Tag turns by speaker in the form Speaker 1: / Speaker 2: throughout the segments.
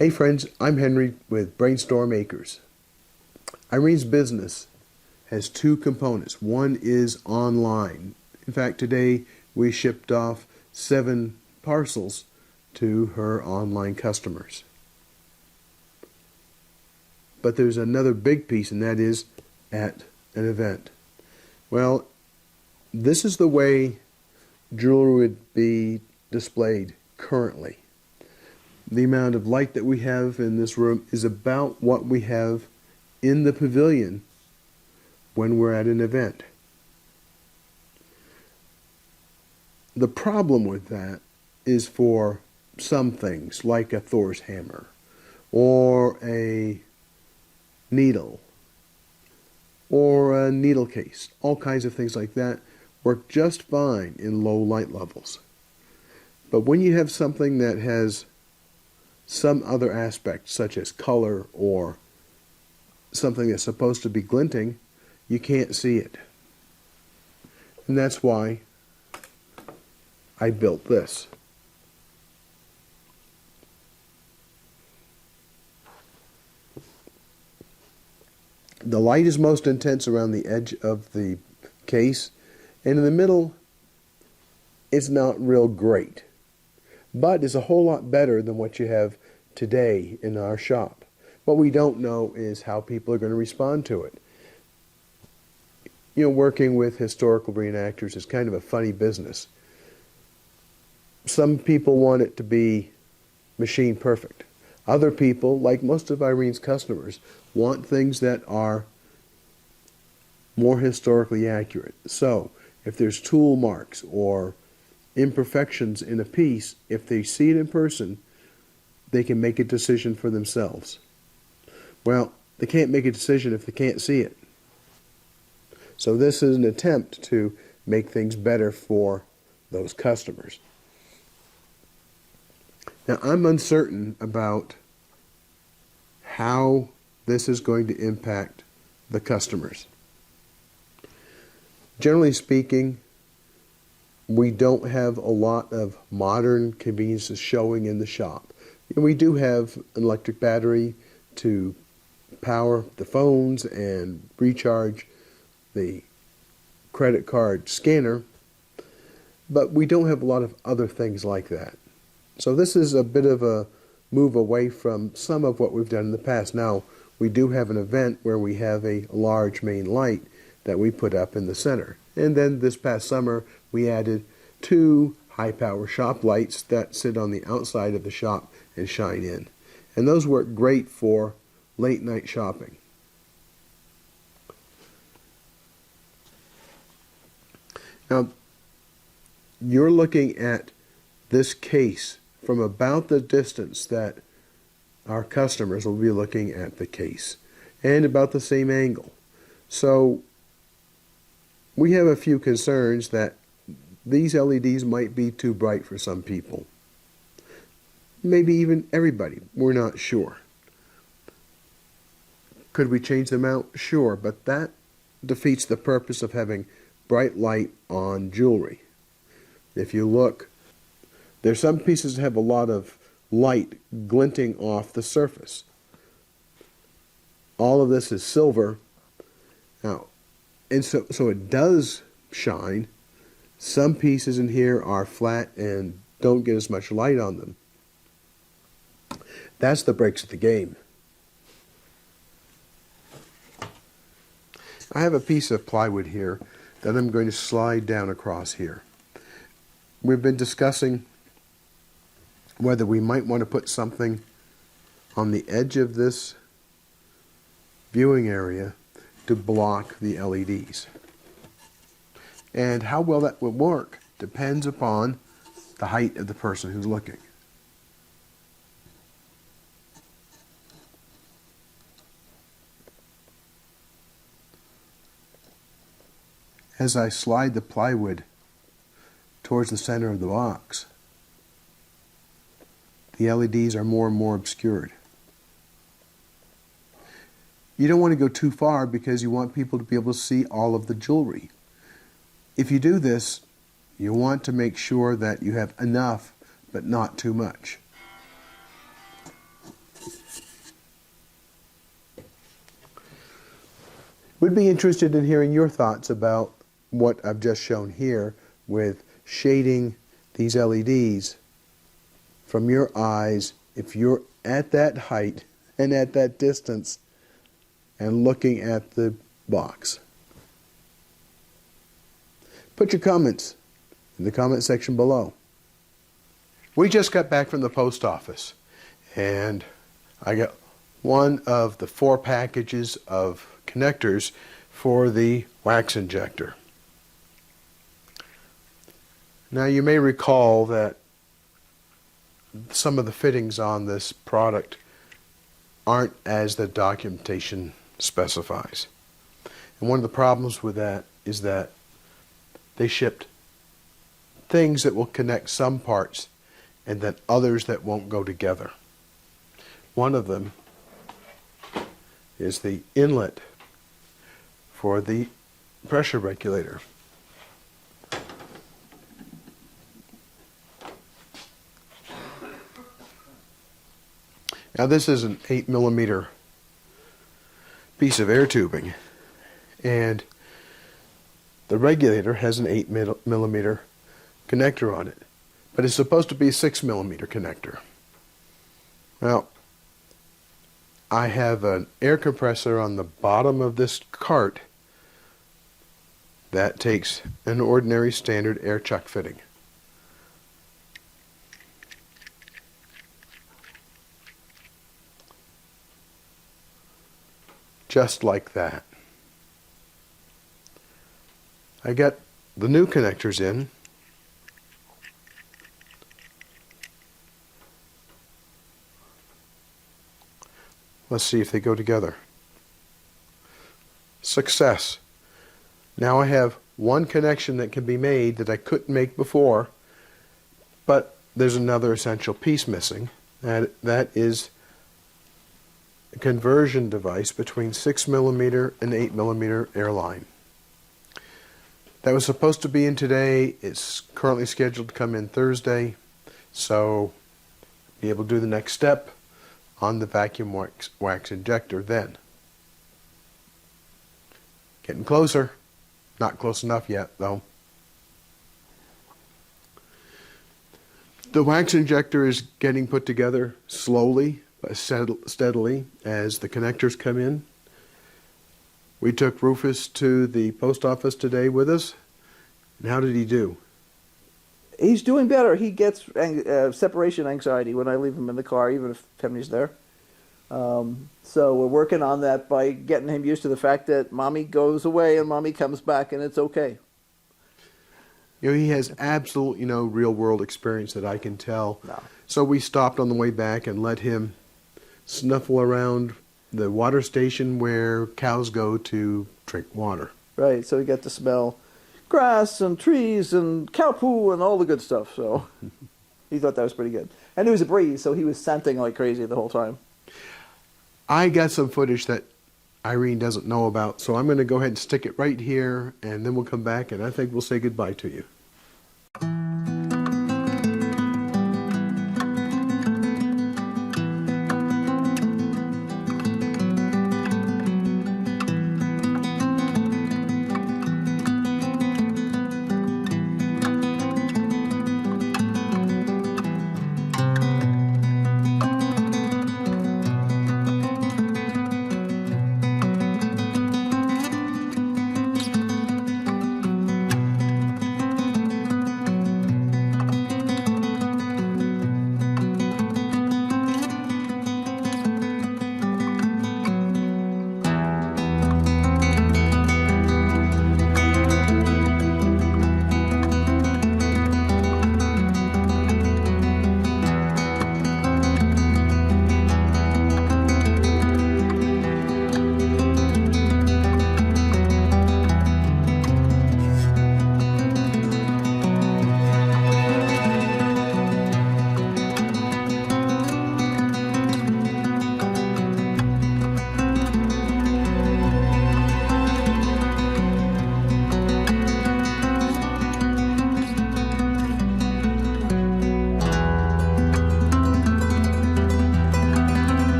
Speaker 1: Hey friends, I'm Henry with BrainStormAcres. Irene's business has two components. One is online. In fact, today we shipped off 7 parcels to her online customers. But there's another big piece, and that is at an event. Well, this is the way jewelry would be displayed currently. The amount of light that we have in this room is about what we have in the pavilion when we're at an event. The problem with that is for some things, like a Thor's hammer or a needle or a needle case. All kinds of things like that work just fine in low light levels. But when you have something that has some other aspect, such as color or something that's supposed to be glinting, you can't see it. And that's why I built this. The light is most intense around the edge of the case, and in the middle it's not real great. But it's a whole lot better than what you have today in our shop. What we don't know is how people are going to respond to it. You know, working with historical reenactors is kind of a funny business. Some people want it to be machine perfect. Other people, like most of Irene's customers, want things that are more historically accurate. So, if there's tool marks or imperfections in a piece, if they see it in person, they can make a decision for themselves. Well, they can't make a decision if they can't see it. So this is an attempt to make things better for those customers. Now, I'm uncertain about how this is going to impact the customers. Generally speaking, we don't have a lot of modern conveniences showing in the shop. We do have an electric battery to power the phones and recharge the credit card scanner, but we don't have a lot of other things like that. So this is a bit of a move away from some of what we've done in the past. Now, we do have an event where we have a large main light that we put up in the center. And then this past summer, we added 2 high-power shop lights that sit on the outside of the shop and shine in. And those work great for late-night shopping. Now, you're looking at this case from about the distance that our customers will be looking at the case, and about the same angle. So we have a few concerns that these LEDs might be too bright for some people. Maybe even everybody. We're not sure. Could we change them out? Sure, but that defeats the purpose of having bright light on jewelry. If you look, there's some pieces that have a lot of light glinting off the surface. All of this is silver. Now, and so it does shine. Some pieces in here are flat and don't get as much light on them. That's the breaks of the game. I have a piece of plywood here that I'm going to slide down across here. We've been discussing whether we might want to put something on the edge of this viewing area to block the LEDs. And how well that will work depends upon the height of the person who's looking. As I slide the plywood towards the center of the box, the LEDs are more and more obscured. You don't want to go too far because you want people to be able to see all of the jewelry. If you do this, you want to make sure that you have enough, but not too much. Would be interested in hearing your thoughts about what I've just shown here with shading these LEDs from your eyes if you're at that height and at that distance and looking at the box. Put your comments in the comment section below. We just got back from the post office and I got one of the 4 packages of connectors for the wax injector. Now you may recall that some of the fittings on this product aren't as the documentation specifies. And one of the problems with that is that they shipped things that will connect some parts and then others that won't go together. One of them is the inlet for the pressure regulator. Now this is an 8mm piece of air tubing, and the regulator has an 8mm connector on it, but it's supposed to be a 6mm connector. Now, I have an air compressor on the bottom of this cart that takes an ordinary standard air chuck fitting. Just like that. I got the new connectors in. Let's see if they go together. Success. Now I have one connection that can be made that I couldn't make before, but there's another essential piece missing. That is a conversion device between 6mm and 8mm airline. That was supposed to be in today. It's currently scheduled to come in Thursday, so be able to do the next step on the vacuum wax injector then. Getting closer. Not close enough yet, though. The wax injector is getting put together slowly but steadily as the connectors come in. We took Rufous to the post office today with us. And how did he do?
Speaker 2: He's doing better. He gets separation anxiety when I leave him in the car, even if Penny's there. So we're working on that by getting him used to the fact that Mommy goes away and Mommy comes back and it's okay.
Speaker 1: You know, he has absolutely no real-world experience that I can tell.
Speaker 2: No.
Speaker 1: So we stopped on the way back and let him snuffle around the water station where cows go to drink water.
Speaker 2: Right, so he got to smell grass and trees and cow poo and all the good stuff. So he thought that was pretty good. And it was a breeze, so he was scenting like crazy the whole time.
Speaker 1: I got some footage that Irene doesn't know about, so I'm going to go ahead and stick it right here, and then we'll come back, and I think we'll say goodbye to you.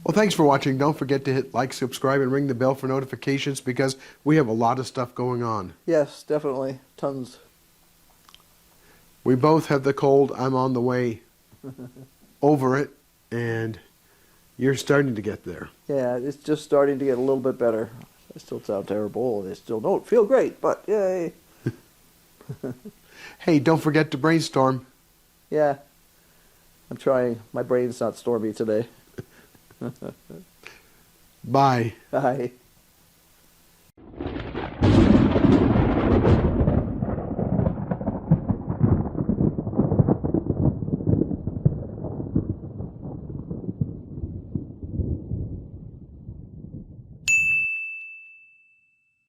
Speaker 1: Well, thanks for watching. Don't forget to hit like, subscribe, and ring the bell for notifications because we have a lot of stuff going on.
Speaker 2: Yes, definitely. Tons.
Speaker 1: We both have the cold. I'm on the way over it, and you're starting to get there.
Speaker 2: Yeah, it's just starting to get a little bit better. I still sound terrible. I still don't feel great, but yay.
Speaker 1: Hey, don't forget to brainstorm.
Speaker 2: Yeah, I'm trying. My brain's not stormy today.
Speaker 1: Bye.
Speaker 2: Bye.